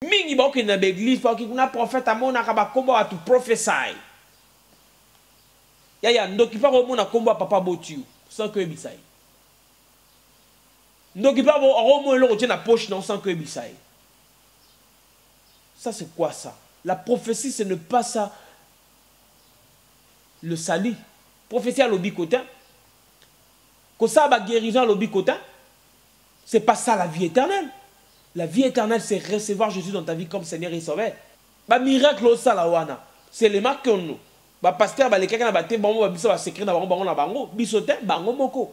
mingi ba okende na l'église pa okuna prophète amonaka bakombo atu prophesy ya ndoki pa komona kombo papa botiu sans que ebisai ndoki pa bo omo eloko tie na poche non sans que ebisai. Ça c'est quoi ça? La prophétie ce n'est pas ça le salut. Prophétie à l'obikotin. Que ça va guérison à l'obikotin. C'est pas ça la vie éternelle. La vie éternelle, c'est recevoir Jésus dans ta vie comme Seigneur et Sauveur. Bah miracle au salawana. C'est les marques qu'on nous. Bah pasteur, bah les quelqu'un n'a pas bon, bah biso va s'écrire dans bango na bango, bisotin, bango moko.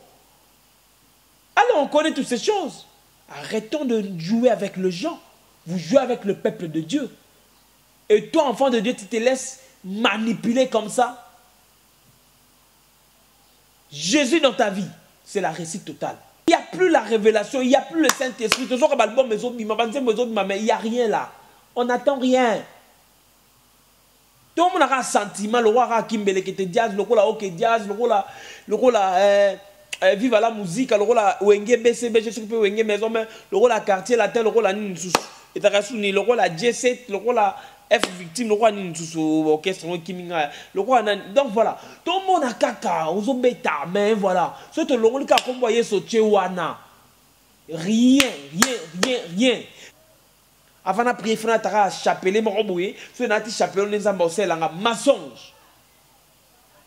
Alors on connaît toutes ces choses. Arrêtons de jouer avec les gens. Vous jouez avec le peuple de Dieu. Et toi, enfant de Dieu, tu te laisses manipuler comme ça. Jésus dans ta vie, c'est la réussite totale. Il n'y a plus la révélation, il n'y a plus le Saint-Esprit. Il n'y a rien là. On n'attend rien. Tout le monde a un sentiment, le roi a Kimbele qui te jazz, le roi ok jazz, le roi vive la musique, le roi Wenge BCB, je sais que Wenge maison, mais le roi la quartier, la terre, le roi la Ninsus. Et tu as le roi la J7, le roi la F victime, le roi Ninsus, orchestre, le roi donc voilà. Tout le monde a caca, on s'en bêta, mais voilà. Surtout le roi qui a comboyé ce Tchewana. Rien. Avant de prier, il faut chapeler mon roboué. Il faut chapeler les ambassades, un mensonge.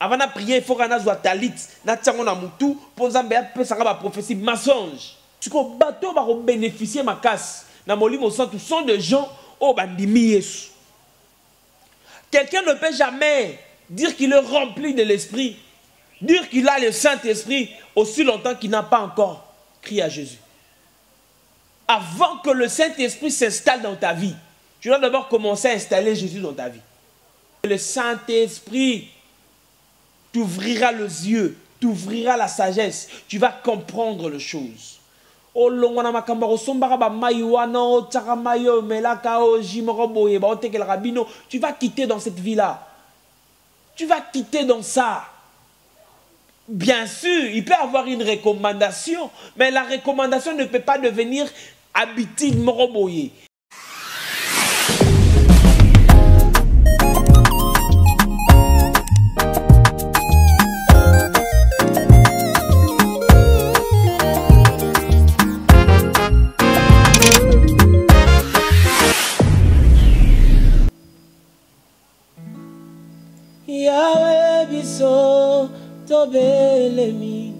Avant de prier, il faut qu'on ait talit, na mutu pour Zambia peut ça prophétie mensonge. Tu ko bateau va bénéficier ma casse. Na molimo sang tout sont de gens au bandimi Yesu. Quelqu'un ne peut jamais dire qu'il est rempli de l'esprit, dire qu'il a le Saint-Esprit aussi longtemps qu'il n'a pas encore crié à Jésus. Avant que le Saint-Esprit s'installe dans ta vie, tu dois d'abord commencer à installer Jésus dans ta vie. Le Saint-Esprit t'ouvrira les yeux, t'ouvrira la sagesse, tu vas comprendre les choses. Tu vas quitter dans cette vie-là. Tu vas quitter dans ça. Bien sûr, il peut y avoir une recommandation, mais la recommandation ne peut pas devenir habitude moroboye. Yahweh biso tobelemi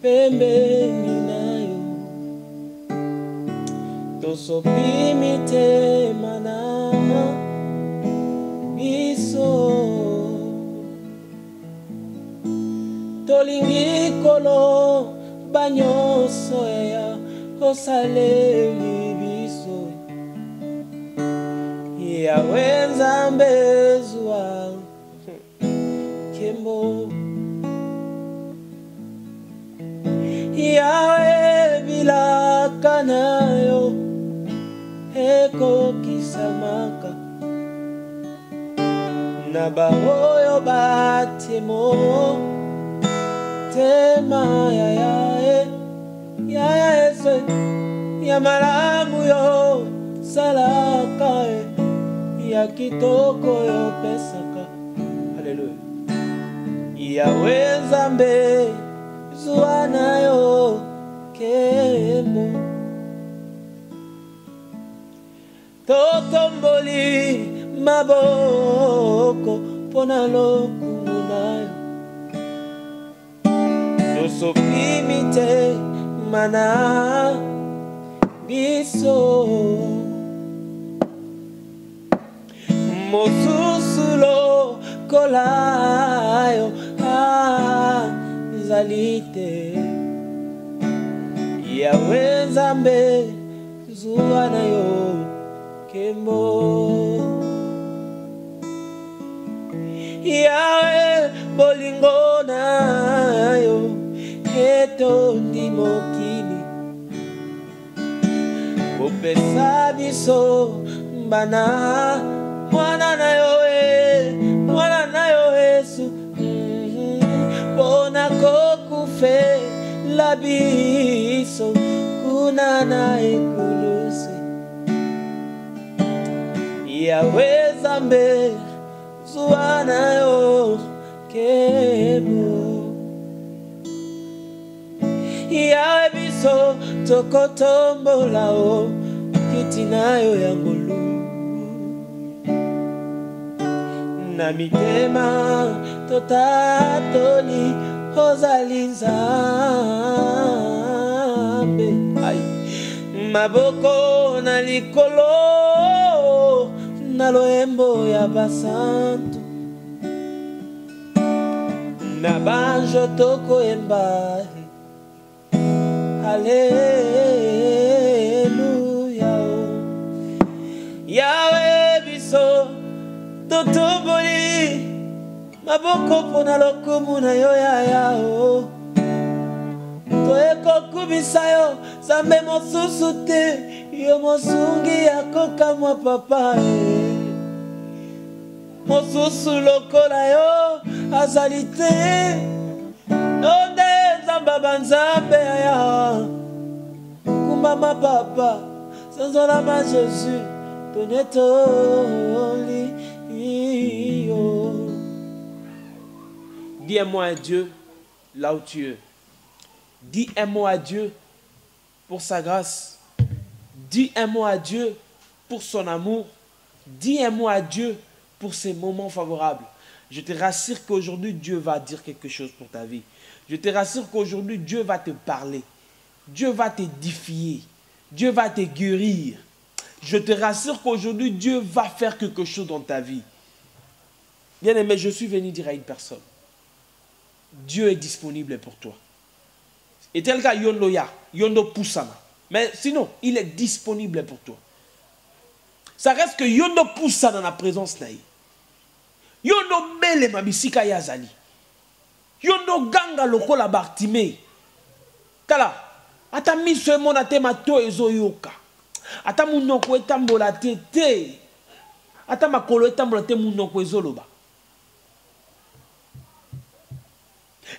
pembeni nayo tosopi mitema na biso tolingi kolo banyoso ya osaleli biso Yahweh Nzambe zwa Yahweh bilaka nayo ekokisamaka na baoyo batemo tema ya Yesu ya malamu yo salaka ya kitoko yo pesaka. Haleluya. Yahweh Nzambe zwa nayo kemo totomboli maboko pona lokumu nayo tosopi mitema na biso mosusu lokolayo zalite Yahweh Nzambe zwa nayo kembo Yahweh bolingo nayo etondi mokili bopesa biso bana mwana nayo Yesu bona kokufe labiso kuna na ekuluse Yahweh Zambe Zuana yo kebo Yahweh biso tokotombola o kitina yo yangolu na mitema totatoli ozali Nzambe maboko na likolo na loembo ya basantu na banjo tokoyemba Alléluia Yahweh biso totomboli maboko pona lokumu na yo yao toyeko kubisa yo Zambe mosusu te yo mosungi akokamwa papa mosusu lokola yo azali te onde Nzamba banzambe aya kumama papa sanzolama Jésus tonetoli yo. Dis un mot à Dieu là où tu es. Dis un mot à Dieu pour sa grâce. Dis un mot à Dieu pour son amour. Dis un mot à Dieu pour ses moments favorables. Je te rassure qu'aujourd'hui, Dieu va dire quelque chose pour ta vie. Je te rassure qu'aujourd'hui, Dieu va te parler. Dieu va t'édifier. Dieu va te guérir. Je te rassure qu'aujourd'hui, Dieu va faire quelque chose dans ta vie. Bien-aimé, je suis venu dire à une personne, Dieu est disponible pour toi. Et tel cas, Yondo Ya, Yondo Poussama. Mais sinon, il est disponible pour toi. Ça reste que Yondo Poussa dans la présence naïe. Yondo Mele Mabisika Yazali. Yondo Ganga Loko la Bartime. Kala, ata miso mona te mato ezo yoka. Ata munoko etambola te. Ata makolo etambola te munoko ezoloba.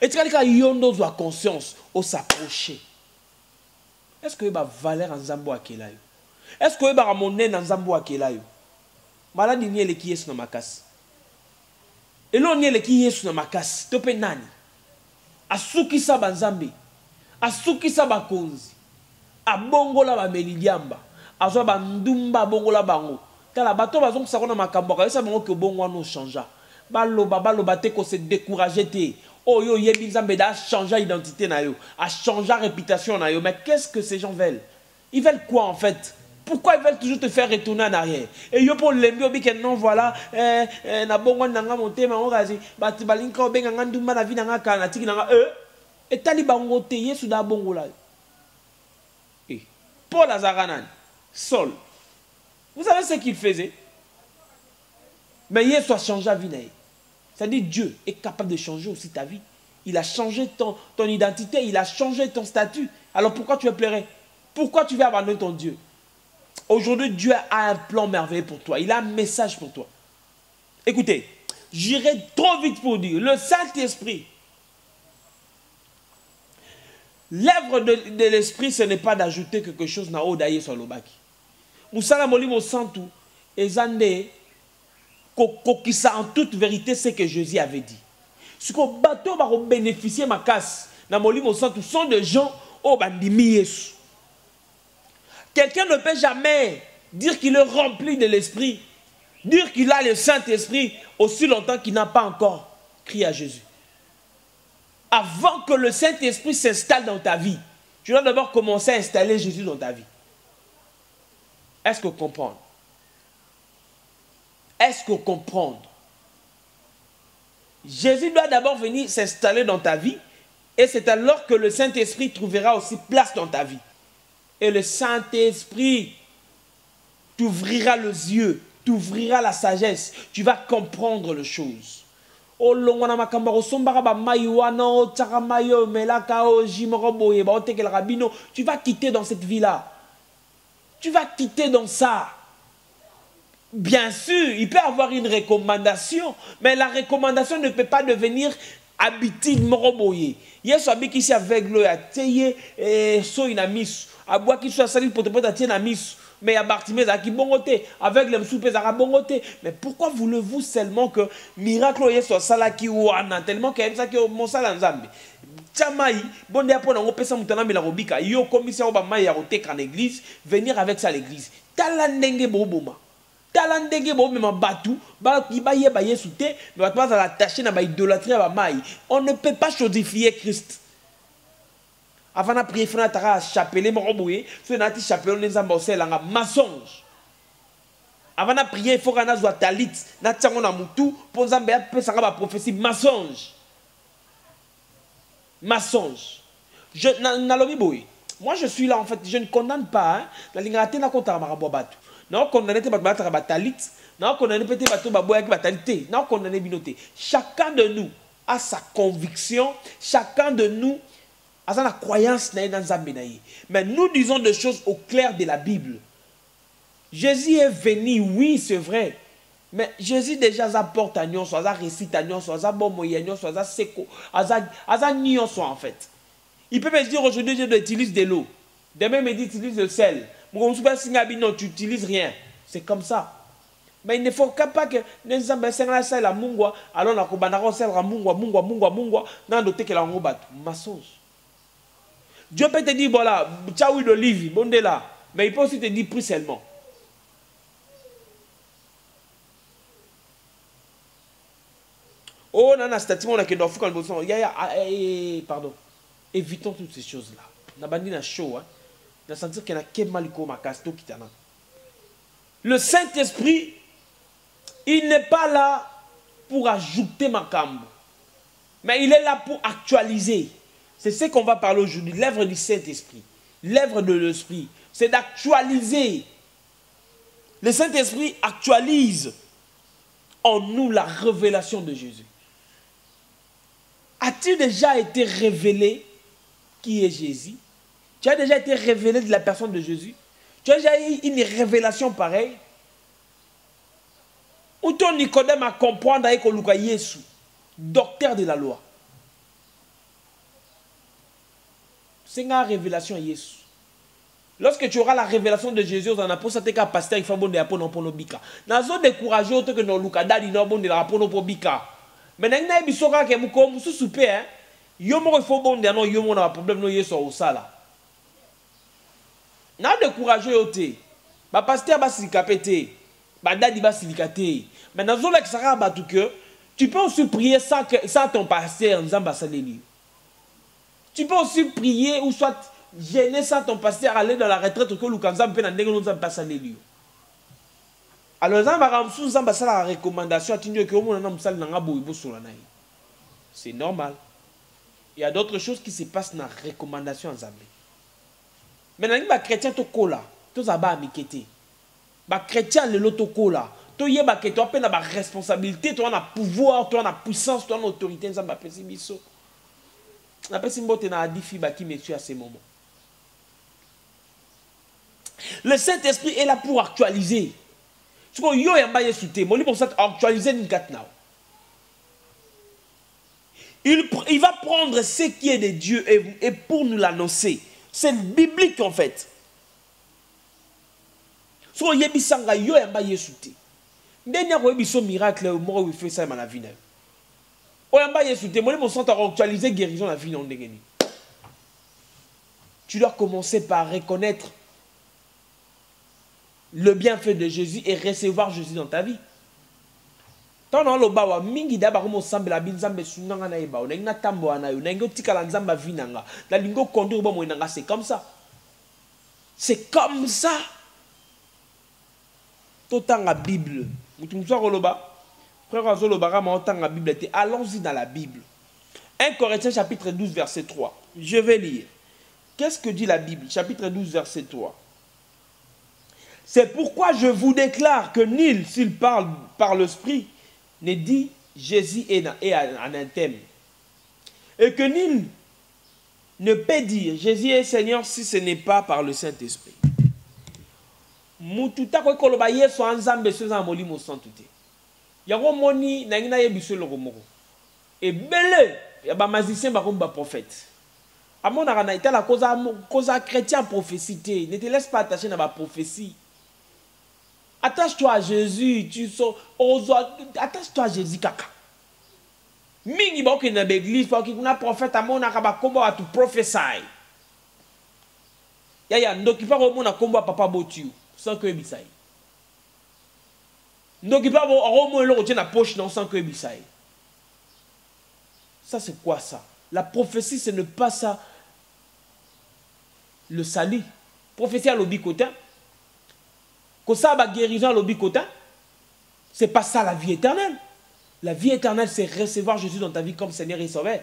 Et tu as yondo doit conscience au s'approcher. Est-ce que va valer en Zambo akelayo? Est-ce que va ramener en Zambo akelayo? Maladi ni ele qui est sur ma casse. Et l'on ni ele qui est sur ma casse. Tope nani. Asuki sa banzambe. Asuki sa bakonzi. Abongola ba meliliamba. Azwa bandumba bongola bango. Kala bato bazong sakona makambo ka esa bango ke bongo no changea. Baloba te ko se décourager te. Oh yo yebi Nzambe da changer identité na yo, a changer réputation na yo. Mais qu'est-ce que ces gens veulent? Ils veulent quoi en fait? Pourquoi ils veulent toujours te faire retourner en arrière? Et yo pour lembi obi que non voilà na bongo nanga motema ongazi bati balinka obenga nganduma na vi nanga kana tiki nanga et tali bango te yesu da bongo la. Paul Azaranani, Saul. Vous savez ce qu'il faisait? Mais Yesu a changé la vie. C'est-à-dire Dieu est capable de changer aussi ta vie. Il a changé ton identité, il a changé ton statut. Alors pourquoi tu veux pleurer? Pourquoi tu veux abandonner ton Dieu? Aujourd'hui, Dieu a un plan merveilleux pour toi. Il a un message pour toi. Écoutez, j'irai trop vite pour dire, le Saint-Esprit, l'œuvre de l'Esprit, ce n'est pas d'ajouter quelque chose na odaye sur le baki. Moussala molimo santu, ezande, kokisa en toute vérité ce que Jésus avait dit. Ce que bateau va bénéficier ma casse, na molimo santu, sont des gens au bandimi Yesu. Quelqu'un ne peut jamais dire qu'il est rempli de l'Esprit, dire qu'il a le Saint-Esprit aussi longtemps qu'il n'a pas encore crié à Jésus. Avant que le Saint-Esprit s'installe dans ta vie, tu dois d'abord commencer à installer Jésus dans ta vie. Est-ce que vous comprenez? Est-ce que vous comprenez? Jésus doit d'abord venir s'installer dans ta vie et c'est alors que le Saint-Esprit trouvera aussi place dans ta vie. Et le Saint-Esprit t'ouvrira les yeux, t'ouvrira la sagesse, tu vas comprendre les choses. Tu vas quitter dans cette vie-là. Tu vas quitter dans ça. Bien sûr, il peut y avoir une recommandation, mais la recommandation ne peut pas devenir habitude moroboye. Yesu abiki ici avec l'eau à teye so inamis. Aboua qui soit sali pour te porter à tienne amis. Mais il y a Bartimée qui bongoté. Avec les soupes, ça bongoté. Mais pourquoi voulez-vous seulement que miracle soit ça qui ouana tellement qu'il y a ça qui est mon sala nzambe. Tchamaï, bon dia pour n'en pesa mutana mila robika. Yo commissaire obama ya rotek en église, venir avec ça à l'église. Talandenge boboma. Talandenge boboma batu, ba ibaye ba yesute, mais ba la tâcher na ba idolâtrie ba mai. On ne peut pas chodifier Christ. Avant de prier, il faut chapeler mon roboué. Il faut chapeler les ambassadeurs, langa mensonge. Avant de prier, il faut qu'on soit talit, na tchango na mutu, pour Zambé peut ça va prophétie mensonge. Mensonge. Moi je suis là en fait, je ne condamne pas la ligne na konta marabout batu. Non condamné te battre batalit, non condamné peut-être bateau baboya qui batalité, non condamné binoté. Chacun de nous a sa conviction, chacun de nous a sa croyance dans Zambé. Mais nous disons des choses au clair de la Bible. Jésus est venu, oui, c'est vrai. Mais Jésus déjà apporte à nous, soit récite à nous, soit bon moyen, soit seco, à nion soit en fait. Il peut me dire aujourd'hui je utilise de l'eau. Demain il me dit utilise le sel. Mon super singabi non, tu n'utilises rien. C'est comme ça. Mais il ne faut pas que nous ayons la mungwa, alors la kobanaro sel la mungwa, non doté que la ngobat. Mensonge. Dieu peut te dire voilà, tchaoui d'olive, bon de là. Mais il peut aussi te dire prix seulement. Oh, non, on a que dans le pardon. Évitons toutes ces choses-là. On a banni un show. On a senti qu'il y a un maliko makasto qui t'en a. Le Saint-Esprit, il n'est pas là pour ajouter ma cambe. Mais il est là pour actualiser. C'est ce qu'on va parler aujourd'hui. L'œuvre du Saint-Esprit. L'œuvre de l'Esprit. C'est d'actualiser. Le Saint-Esprit actualise en nous la révélation de Jésus. As-tu déjà été révélé qui est Jésus? Tu as déjà été révélé de la personne de Jésus? Tu as déjà eu une révélation pareille? Ou ton Nicodème à comprendre avec Oluka Yesu, docteur de la loi? C'est une révélation à Yesu. Lorsque tu auras la révélation de Jésus, on a posé tes capacités, il faut bon de la pono pour bika. Nazo décourager autant que nos Luka dali no bon de la pono pour bika. Mais n'a pas bisoka que muko musu souper hein. Yo mo il faut bon de non yo mo na problème no yeso au sala. Na décourager oté. Ba pasteur ba silikapete. Ba dadi ba silikate. Mais nazo la kisaka ba tout que tu peux aussi prier sans ton pasteur nzamba saleli. Tu peux aussi prier ou soit gêner sans ton pasteur aller dans la retraite que Lukanza peut n'endenger nous en passer les. Alors la recommandation c'est normal. Il y a d'autres choses qui se passent dans la recommandation en Zambie. Maintenant les chrétiens to kola, to zaba amikete. Ba chrétien le loto kola, to yeba que toi peine la responsabilité, toi na pouvoir, toi na puissance, toi na autorité en Zambie pesi biso. Na pesi mbote na adifi ba qui me tue à ce moment. Le Saint-Esprit est là pour actualiser. Il va prendre ce qui est de Dieu et pour nous l'annoncer. C'est biblique en fait. Si vous avez un miracle, vous faites ça dans la vie. Tu dois commencer par reconnaître le bienfait de Jésus et recevoir Jésus dans ta vie. C'est comme ça. C'est comme ça. La Bible. Allons-y dans la Bible. 1 Corinthiens chapitre 12 verset 3. Je vais lire. Qu'est-ce que dit la Bible? Chapitre 12 verset 3. C'est pourquoi je vous déclare que nul, s'il parle par l'Esprit, ne dit Jésus est en un thème. Et que nul ne peut dire Jésus est Seigneur si ce n'est pas par le Saint-Esprit. Mututa ko koloba Yesu anzambe soza molimo santute. Yango moni na ngina yebiso loko moko. Et belé ya ba magicien ba komba prophète. Amona kana itala cause chrétien prophétie, ne te laisse pas attacher na ba prophétie. Attache-toi à Jésus, attache-toi à Jésus kaka. Mingi ba okende na l'église parce que kuna prophète amona ka ba kombo atu prophesy. Ya ndoki pa komona kombo papa botiu sans que bisai. Ndoki pa bo romo eloko tie na poche non sans que bisai. Ça c'est quoi ça? La prophétie ce n'est pas ça. Le salut. Prophétie à l'obikotin. Que ça va guérison à l'obikotin. C'est pas ça la vie éternelle. La vie éternelle, c'est recevoir Jésus dans ta vie comme Seigneur et Sauveur.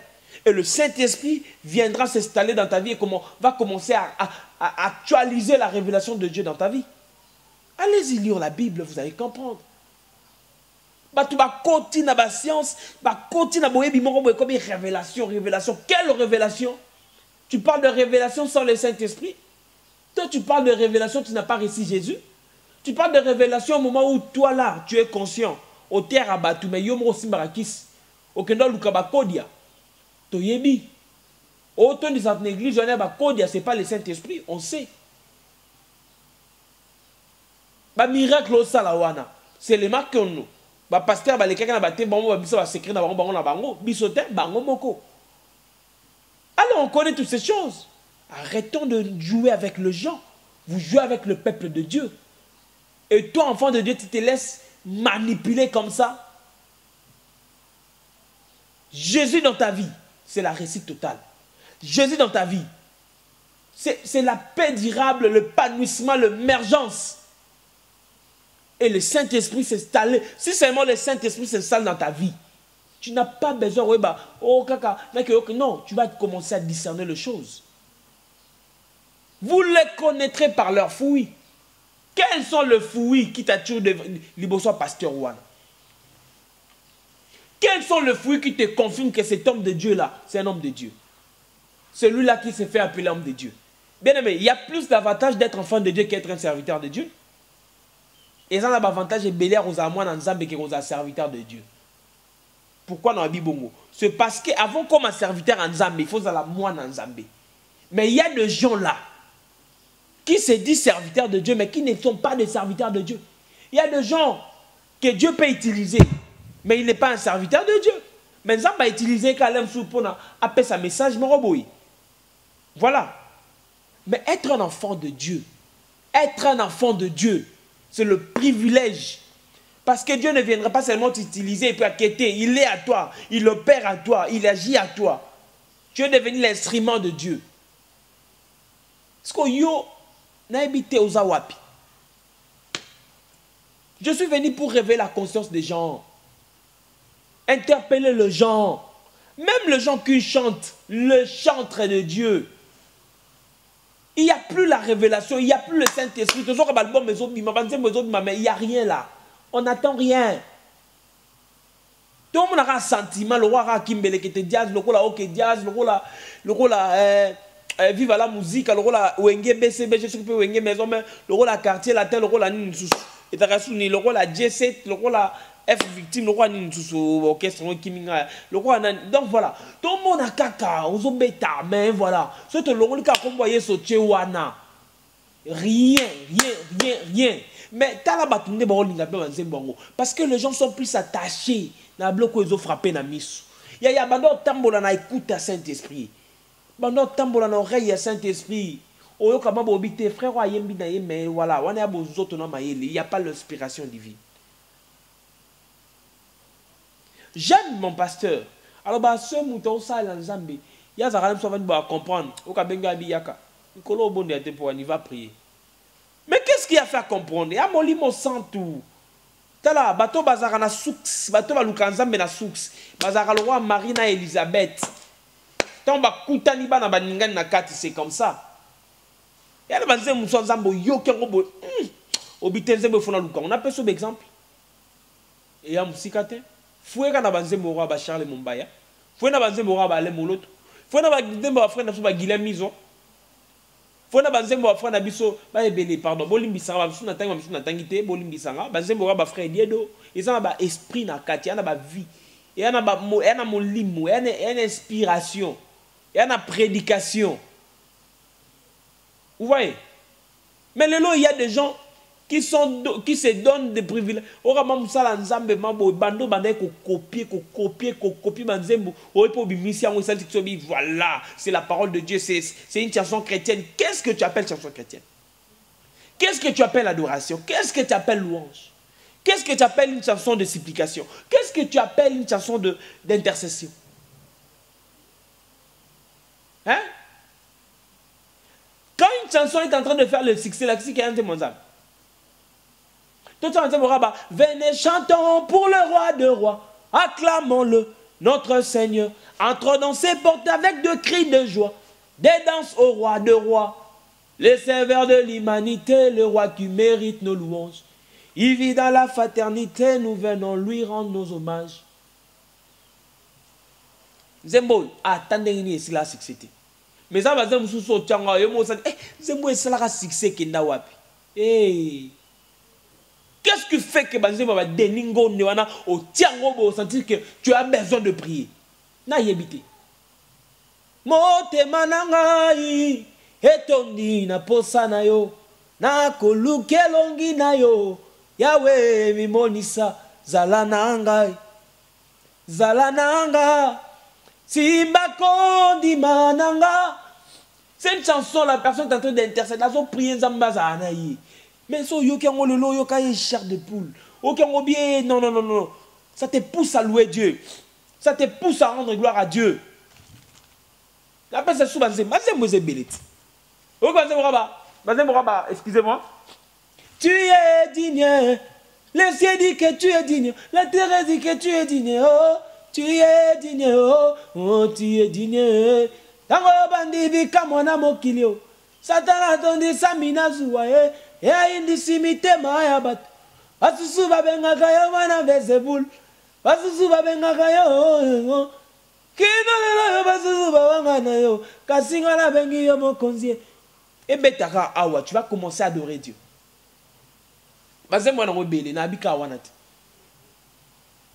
Et le Saint-Esprit viendra s'installer dans ta vie et va commencer à actualiser la révélation de Dieu dans ta vie. Allez-y lire la Bible, vous allez comprendre. Tu vas continuer à la science, continuer à comme révélation, révélation. Quelle révélation? Tu parles de révélation sans le Saint-Esprit? Toi, tu parles de révélation, tu n'as pas reçu Jésus. Tu parles de révélation au moment où toi là, tu es conscient. Au terre abattu, mais yomo simbarakis. Au kendo lukabakodia. Toyebi. Autant de cette église, je n'ai pas kodia, c'est pas le Saint-Esprit, on sait. Ba miracle au salawana. C'est les marques qu'on nous. Ba pasteur ba les quelqu'un na baté bon ba biso ba secret na bango na bango, bisote bango moko. Alors on connaît toutes ces choses. Arrêtons de jouer avec les gens. Vous jouez avec le peuple de Dieu. Et toi, enfant de Dieu, tu te laisses manipuler comme ça. Jésus dans ta vie, c'est la réussite totale. Jésus dans ta vie, c'est la paix durable, l'épanouissement, l'émergence. Et le Saint-Esprit s'installe. Si seulement le Saint-Esprit s'installe dans ta vie, tu n'as pas besoin, non, tu vas commencer à discerner les choses. Vous les connaîtrez par leurs fruits. Quels sont les fruits qui t'attirent de l'Iboso pasteur Ouana? Quels sont les fruits qui te confirment que cet homme de Dieu-là, c'est un homme de Dieu? Celui-là qui se fait appeler homme de Dieu. Bien aimé, il y a plus d'avantages d'être enfant de Dieu qu'être un serviteur de Dieu. Et ça a l'avantage de bélir aux amours dans Nzambe que aux serviteurs de Dieu. Pourquoi dans la Bible? C'est parce qu'avant comme un serviteur en Nzambe, il faut la moi dans Nzambe. Mais il y a des gens là qui se disent serviteurs de Dieu, mais qui ne sont pas des serviteurs de Dieu. Il y a des gens que Dieu peut utiliser, mais il n'est pas un serviteur de Dieu. Mais Nzambe va utiliser quand même pour appeler sa message, voilà. Mais être un enfant de Dieu, c'est le privilège. Parce que Dieu ne viendra pas seulement t'utiliser et puis acquitter. Il est à toi, il opère à toi, il agit à toi. Tu es devenu l'instrument de Dieu. Parce que yo n'a habité aux Awapi. Je suis venu pour réveiller la conscience des gens. Interpeller les gens. Même les gens qui chantent, le chantre de Dieu. Il n'y a plus la révélation, il n'y a plus le Saint-Esprit. Mais il n'y a rien là. On n'attend rien. Tout le monde a un sentiment, le roi a Kimbele qui te jazz, le roi a ok jazz, le roi a vive la musique, le roi a Wenge BCB, je sais que Wenge maison, mais le roi a quartier, la terre, le roi a Ninsus, et le roi a J7, le roi a F victime, le roi a Ninsus, orchestre, le roi a. Donc voilà, tout le monde a caca, on s'en bêta, mais voilà. Surtout le roi a comboyé sur Tchewana. Rien. Mais parce que les gens sont plus attachés à bloquer ils ont frappé na misu. Il y a bando tambola na écoute à Saint-Esprit. Bando tambola na oreille à Saint-Esprit. Oyo kama bo bité frère wa yembi na yeme voilà, wana bo zoto na mayele, il y a pas l'inspiration divine. J'aime mon pasteur. Alors bah ce mouton ça dans Nzambe. Il y a ça va nous comprendre. O ka benga biyaka. Nikolo bonde ate pour on va prier. Mais qu'est-ce qu'il a fait comprendre? Il y a mon limo sans tout. Tala, bateau bazar na soux, bateau balukanzambe na soux, bazar le roi Marina Elisabeth. Tomba kutani ba na baningani na kati, c'est comme ça. Il y a des banzé moussons zambo yo kengo obitenze be fona luka. On appelle ça exemple. Et ya musikate. Foué kana banzé mo roi ba Charles Mumbaya. Foué na banzé mo roi ba Ale Moloto. Foué na banzé mo frère na so ba Guilhem Mizo. Fona banzembo wa frère na biso ba ebele pardon bolimbisanga ba biso na tangité bolimbisanga banzembo wa ba frère Diedo ezana ba esprit na kati yana ba vie yana ba yana molimo yana inspiration yana prédication. Vous voyez? Mais là il y a des gens qui se donnent des privilèges. Ora mamsala nzambe mabo bando bandé ko copier banzembo. Pour bimisia on voilà, c'est la parole de Dieu, c'est une chanson chrétienne. Qu'est-ce que tu appelles chanson chrétienne? Qu'est-ce que tu appelles adoration? Qu'est-ce que tu appelles louange? Qu'est-ce que tu appelles une chanson de supplication? Qu'est-ce que tu appelles une chanson d'intercession? Hein? Quand une chanson est en train de faire le succès, la succès est un témoignage. Venez, chantons pour le roi de rois, acclamons-le, notre Seigneur. Entrons dans ses portes avec de cris de joie, des danses au roi de rois, les serveurs de l'humanité, le roi qui mérite nos louanges. Il vit dans la fraternité, nous venons lui rendre nos hommages. Zembo, attendez ici la succès. Mais ça va dire que vous avez un succès qui n'a pas. Qu'est-ce qui fait que Banzembo va déningo newana au tiango pour sentir que tu as besoin de prier? Na yebité. Mote manangai etondi na posana yo na koluke longi na yo Yahweh mimonisa zalananga simba kondi mananga. C'est une chanson, la personne est en train d'intercéder, elle a prié Zambaza anayi. Mais so yo kiango lolo yo kaye chair de poule. O kiango bien non. Ça te pousse à louer Dieu. Ça te pousse à rendre gloire à Dieu. La personne sous Banzembo belé. O Banzembo, excusez-moi. Tu es digne. Le ciel dit que tu es digne. La terre dit que tu es digne. Oh, tu es digne. Oh, tu es digne. Tango bandi bika mwana mokilio. Satan atondi samina zuwa ya indisimite maya bat. Basusu babengaka yo wana Beelzebul. Basusu babengaka yo. Kino lelo yo basusu babangana yo. Kasinga na bengi yo mokonzi. Et betaka awa, tu vas commencer à adorer Dieu. Bazembo na ngobele na bika wanati.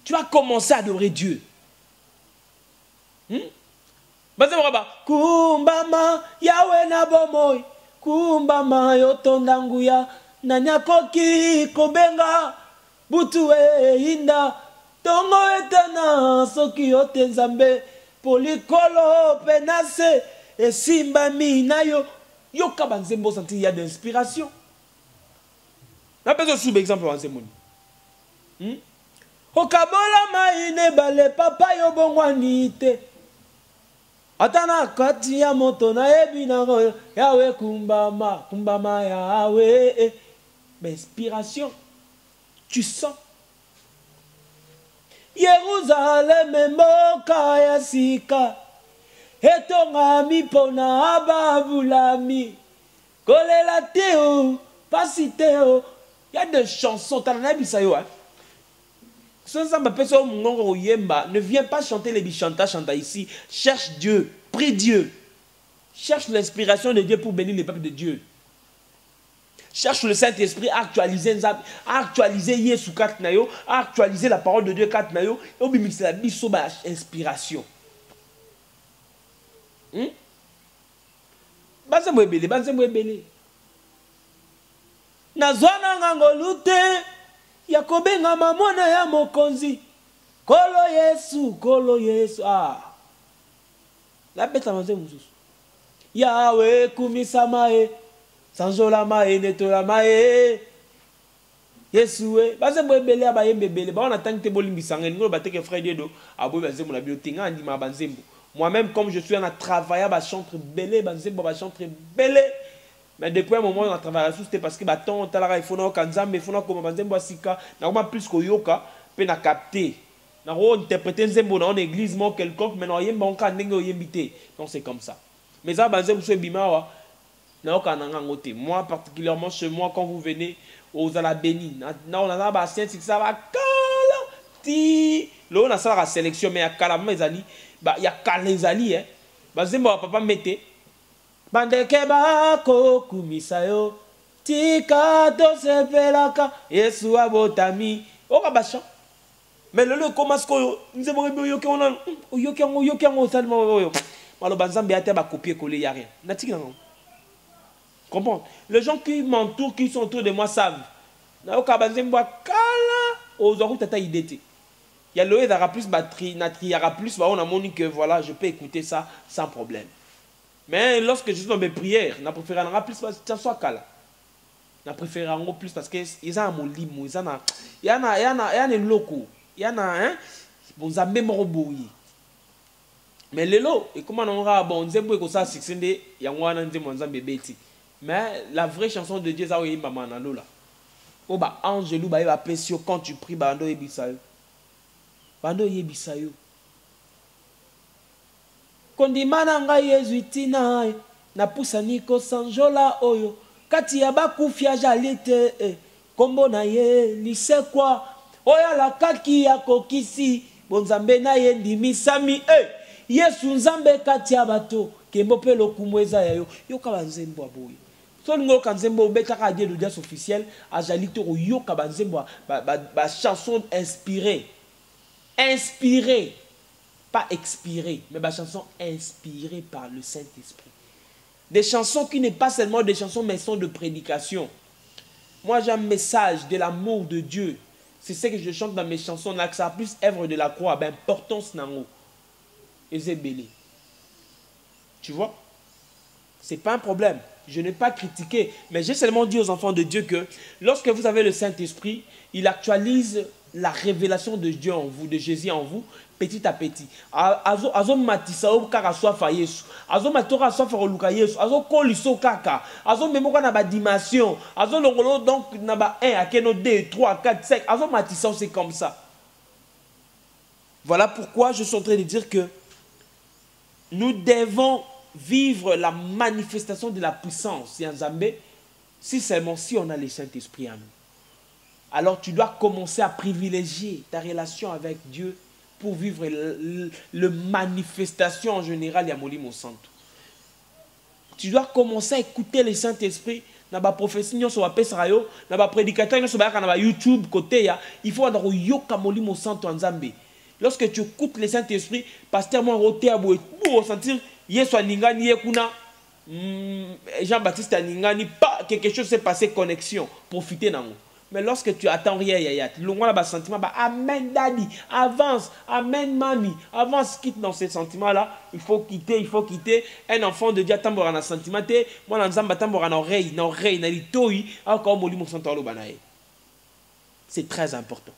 Tu vas commencer à adorer Dieu. Kumbama yawe na bomoi, kumbama yotondanguya, nanyakoki kobenga, butue inda, tongo etana soki yote nzambe, polikolo penase, et simba minayo, yoka banzembo senti, il y a de l'inspiration. On a besoin de exemple banzembo. Okabola maine bale papa yo bongwanite. Atana kati ya moto na ebina Yahweh kumbama Yahweh. Mais inspiration, tu sens. Jérusalem mboka ya sika. Etonga mipona ababulami. Kolela teo, pasiteo. Il y a des chansons, t'en as vu ça yo, hein? Ne viens pas chanter les bichanta ici. Cherche Dieu, prie Dieu. Cherche l'inspiration de Dieu pour bénir les peuples de Dieu. Cherche le Saint-Esprit à actualiser Yesu Katnayo, à actualiser la parole de Dieu Katnayo, et au bimix la bisoba inspiration. Banzembo ebele. Nazwana ngangolute. Yakobenga mamona ya mokonzi. Kolo Yesu. Ah. La bête avancée mususu. Yahweh kumisa mae. Sanjola mae netola mae. Yesu e. Bazembo ebele abayembe bele. Ba on attend te bolimbisanga ngo bateke frère Dedo. Abo bazembo na biotinga andima banzembo. Moi-même comme je suis en travailler ba chantre belé banzembo ba chantre belé. Mais depuis un moment, on a travaillé c'était parce que bâton, il faut que il faut comme Banzembo Sika, n'a plus que Yoka, peut na capter. N'a interpréter Zembo dans l'église, moi quelconque, mais non, il y a un cas d'invité. Donc c'est comme ça. Mais ça, Banzembo Bimawa, n'a aucun angoté. Moi, particulièrement chez moi, quand vous venez aux Alabéni, on a un c'est que ça va cala, ti. Là, on a ça la sélection, mais il y a cala, mais il y a cala les alliés, hein. Banzembo papa mettez. Bandeke bako kumisayo tika to sepelaka Yesu abotami oka basha mais le commence ko nzemo yoki on yoki salma yo malo banzambe ate ba copier coller y a rien natiki non comprends les gens qui m'entourent qui sont autour de moi savent na okaba nzembo kala ozwa tata idée. Il y a l'eau d'aura plus batterie, il y aura plus, on a montré que voilà, je peux écouter ça sans problème. Mais lorsque je suis dans mes prières, je préfère en plus parce que ça soit calme. Je préfère en plus parce que ils ont un mot limo, ils ont un, il y en a locaux, il y en a un, bon ça même rebouillé. Mais les lots, et comment on aura bon, nzembo ko ça succéder, il y a un nzembo nzambe beti. Mais la vraie chanson de Dieu ça oui maman na lola. Oh bah angelou bah il va pression quand tu pries bah ndo ebisayo. Bando yebisa yo kondimana ngai Yesu tina na pusani ko sanjola oyo kati ya bakufia jalite kombo na ye lisekwa oya la kaki ya kokisi bonzambe na ye ndimisami Yesu nzambe kati ya bato kembo pe lokumweza ya yo yoka banzembo aboye so ningo kanzembo betaka Dieu de Dieu officiel ajalite ko yoka banzembo ba chanson inspirée. Inspiré, pas expiré, mais des chansons inspirées par le Saint-Esprit. Des chansons qui n'est pas seulement des chansons, mais sont de prédication. Moi, j'ai un message de l'amour de Dieu. C'est ce que je chante dans mes chansons, là, que ça a plus œuvre de la croix, ben, importance nango. Et c'est belé. Tu vois? C'est pas un problème. Je n'ai pas critiqué, mais j'ai seulement dit aux enfants de Dieu que lorsque vous avez le Saint-Esprit, il actualise la révélation de Dieu en vous, de Jésus en vous, petit à petit. Azo matisa o kaka soafa Yesu. Azo matora soafa oluka Yesu. Azo koliso kaka. Azo memoka na ba dimension. Azo longolo donc na ba 1 à keno 2 3 4 5. Azo matisa c'est comme ça. Voilà pourquoi je suis en train de dire que nous devons vivre la manifestation de la puissance Yanzambe si seulement si on a le Saint-Esprit en nous. Alors tu dois commencer à privilégier ta relation avec Dieu pour vivre le manifestation en général ya Molimo Santo. Tu dois commencer à écouter le Saint-Esprit na ba prophétie nyo so ba pesrayo na ba prédicateur nyo so ba na ba YouTube côté ya il faut andako yoka Molimo Santo Nzambe. Lorsque tu écoutes le Saint-Esprit, pasteur moi roté à bout pour sentir Yesu aningani yekuna Jean-Baptiste aningani pas quelque chose s'est passé connexion profiter nango. Mais lorsque tu attends rien, l'on a un sentiment, amen daddy, avance, amen mami, avance, quitte dans ce sentiment-là, il faut quitter. Un enfant de Dieu, tambour en sentiment, moi, dans un tambour en oreille, dans l'itoï, encore mon limon santo banae. C'est très important.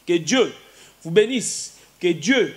Que Dieu vous bénisse, que Dieu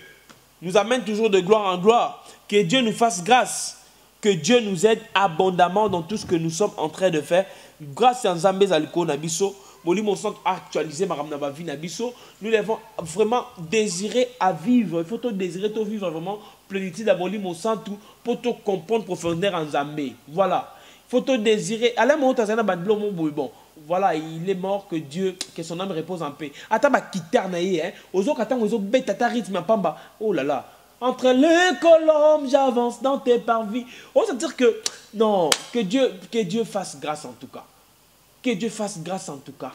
nous amène toujours de gloire en gloire, que Dieu nous fasse grâce, que Dieu nous aide abondamment dans tout ce que nous sommes en train de faire. Grâce à Nzambe Zaliko Nabiso, Molimo Santo actualisé ma vie Nabiso, nous devons vraiment désirer à vivre. Il faut tout désirer, tout vivre vraiment plénitude à Molimo Santo pour tout comprendre profondeur en Nzambe. Voilà. Il faut tout désirer. Alain Montazana Bandlo bon. Voilà, il est mort, que Dieu, que son âme repose en paix. Attends, quitter naïe, hein. Ozo katan ozo beta rythme pamba. Oh là là. Entre les colombes, j'avance dans tes parvis. On va dire que, non, que Dieu fasse grâce en tout cas. Que Dieu fasse grâce en tout cas.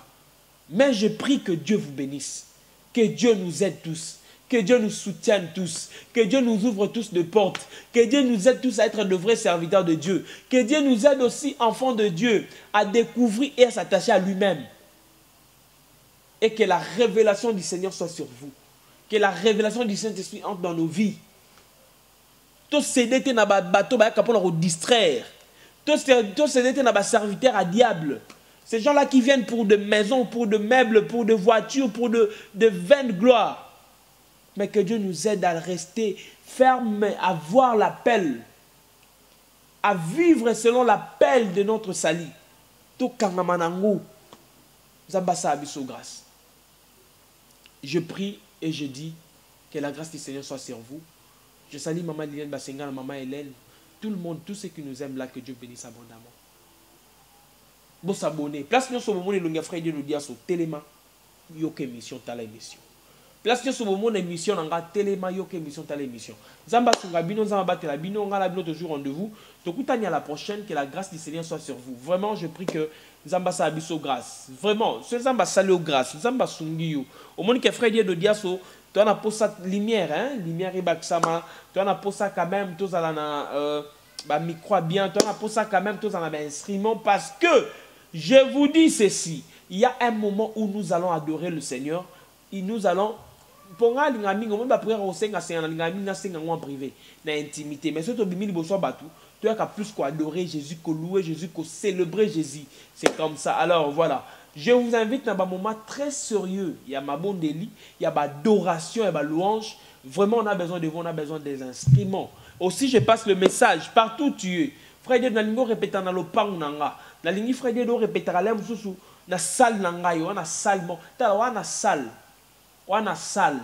Mais je prie que Dieu vous bénisse. Que Dieu nous aide tous. Que Dieu nous soutienne tous. Que Dieu nous ouvre tous de portes. Que Dieu nous aide tous à être de vrais serviteurs de Dieu. Que Dieu nous aide aussi, enfants de Dieu, à découvrir et à s'attacher à lui-même. Et que la révélation du Seigneur soit sur vous. Que la révélation du Saint-Esprit entre dans nos vies. Tout cédé na bateau pour nous distraire. Tout cédé na serviteur à diable. Ces gens-là qui viennent pour de maisons, pour de meubles, pour de voitures, pour de vaines gloires. Mais que Dieu nous aide à rester ferme, à voir l'appel, à vivre selon l'appel de notre salut. Tout kangamanango, zambasa abiso grâce. Je prie et je dis que la grâce du Seigneur soit sur vous. Je salue maman Liliane Basenga, maman Hélène, tout le monde, tous ceux qui nous aiment là, que Dieu bénisse abondamment. Bon s'abonner. Place nous sur le moment où frère Dieu nous dit à son téléma, yoke émission, tala émission. Place nous sur le moment où émission, on a téléma, yoke émission, tala émission. Zamba Sungabino, Zamba Batelabino, on a toujours rendez-vous. Donc, à la prochaine, que la grâce du Seigneur soit sur vous. Vraiment, je prie que Zamba Sabiso grâce. Vraiment, ce Zamba Salio grâce, Zamba Sungiyo. Au moment que frère Dieu nous dit à son tu as pour ça lumière, hein? Lumière et baksama. Tu as pour ça quand même, tous à la micro bien. Tu as pour ça quand même, tous à la instrument parce que Je vous dis ceci, il y a un moment où nous allons adorer le Seigneur, et nous allons, pour nga linga mingi, on va prier au Seigneur, linga mingi senga en privé, na intimité. Mais surtout bimili boso batu, tu as qu'à plus quoi adorer Jésus, qu'à louer Jésus, qu'à célébrer Jésus. C'est comme ça. Alors voilà, je vous invite dans un moment très sérieux. Il y a ma bonne délit, il y a ma adoration, il y a ma louange. Vraiment, on a besoin de vous, on a besoin des instruments. Aussi, je passe le message partout où tu es. Frère Dieu, na lingo répéter dans le pang nanga. Na lingi frère Dieu, répéter à l'aime sous na salle nanga yo, na salle mo. Ta wana salle. Wana salle.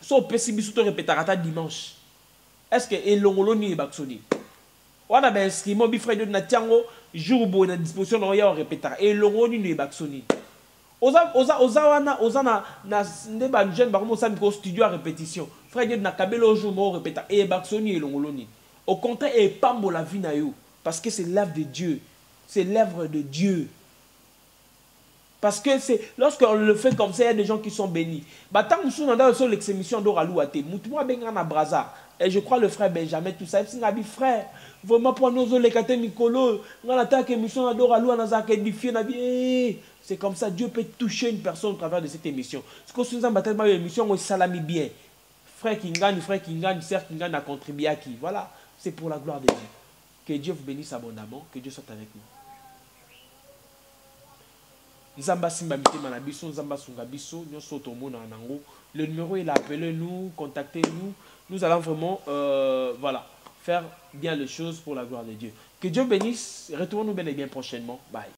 So pesi biso to répéter à dimanche. Est-ce que elongolo ni baksoni? Wana ben instrument bi frère Dieu na tiango jour bo na disposition na ya répéter. Elongolo ni baksoni. Oza wana na nde ba jeune ba komo sa miko studio à répétition. Frère Dieu na kabelo jour mo répéter e baksoni elongolo ni. Au contraire, et pambo la vie na yo. Parce que c'est l'œuvre de Dieu. C'est l'œuvre de Dieu. Parce que c'est lorsqu'on le fait comme ça, il y a des gens qui sont bénis. Tant que nous avons sur l'exémission d'Oralouate, Moutouma Bengana Braza, et je crois le frère Benjamin, tout ça, c'est un frère. Vraiment pour nous, les catés Mikolo, on attaque l'émission d'Oralou, on a édifié la vie. C'est comme ça, Dieu peut toucher une personne au travers de cette émission. Ce que nous avons fait, l'émission, on salami bien. Frère qui gagne, certes, qui gagne a contribué à qui. Voilà. C'est pour la gloire de Dieu. Que Dieu vous bénisse abondamment. Que Dieu soit avec nous. Nzamba Simba Mite Manabiso, Nzamba Sungabiso, le numéro est là. Appelez-nous, contactez-nous. Nous allons vraiment voilà, faire bien les choses pour la gloire de Dieu. Que Dieu bénisse. Retrouvons-nous bien et bien prochainement. Bye.